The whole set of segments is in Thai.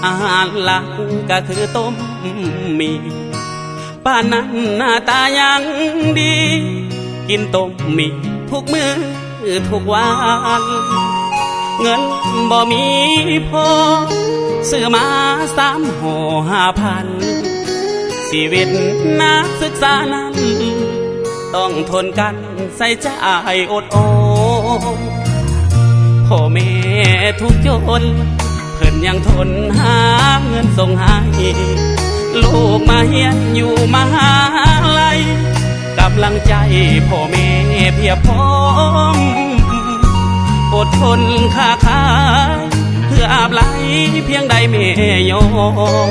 อาหารหลักก็คือต้มมีป้านนั้นหน้าตายังดีกินต้มมีทุกมื้อทุกวันเงินบ่มีพอซื้อมา3 ห่อ 5,000ชีวิตนักศึกษานั้นต้องทนกันใส่ใจอดโอพ่อแม่ทุกจนเพิ่นยังทนหาเงินส่งให้ลูกมาเฮียนอยู่มหาลัยกำลังใจพ่อแม่เพียบพร้อมอดทนค้าขายเพื่ออาบไหลเพียงใดแม่ยอม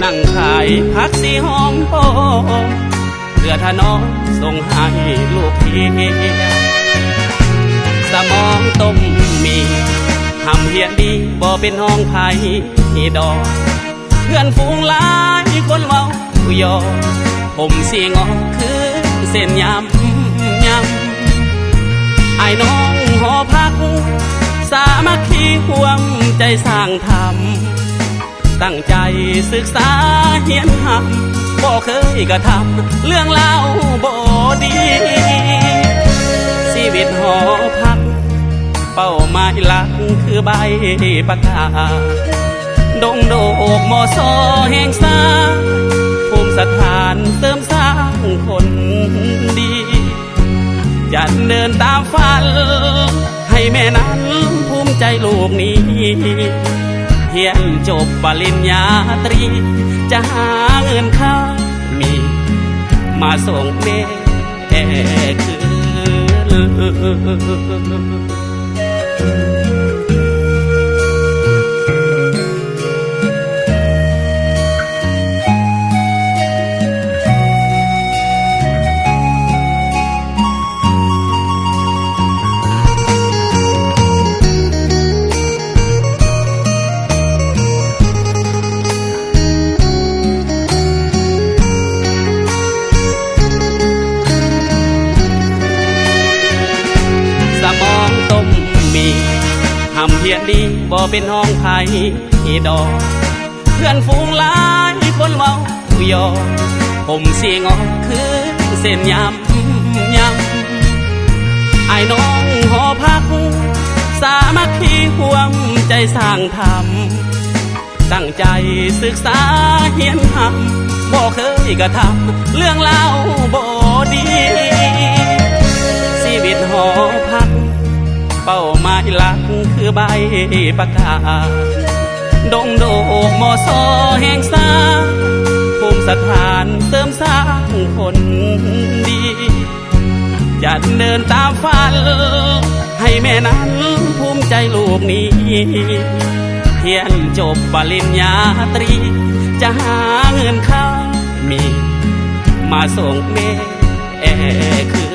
นั่งขายผักสีหอมปอมเพื่อถนอมส่งให้ลูกเพียสมองต้มมีทำเฮียนดีบ่เป็นห้องไผ่ดอกเพื่อนฝูงหลายคนเว้ายอผมสีงอคือเส้นยำไอ้น้องหอพักสามัคคีห่วงใจสร้างธรรมตั้งใจศึกษาเฮียนทำบ่เคยกระทำเรื่องเล่าบ่ดีชีวิตหอพักเป้าหมายหลักคือใบประกาศดงโดกมอซอแห่งสร้างภูมิสถานเสริมสร้างคนดีจะเดินตามฝันให้แม่นั้นภูมิใจลูกนี้เรียนจบปริญญาตรีจะหาเงินค่ามีมาส่งแม่คืนทำเพียรดีบ่เป็นห้องไผ่ดอกเพื่อนฝูงหลายคนเว้ายอผมสีงอคือเส้นยำไอ้น้องหอพักสามัคคีห่วงใจสร้างธรรมตั้งใจศึกษาเฮียนทำบ่เคยกระทำเรื่องเล่าบ่ดีชีวิตหอพักเป้าหมายหลักคือใบประกาศดงโดกมอซอแห่งสร้างภูมิสถานเสริมสร้างคนดีจะเดินตามฝันให้แม่นั้นภูมิใจลูกนี้เรียนจบปริญญาตรีจะหาเงินค่ามีมาส่งแม่คืน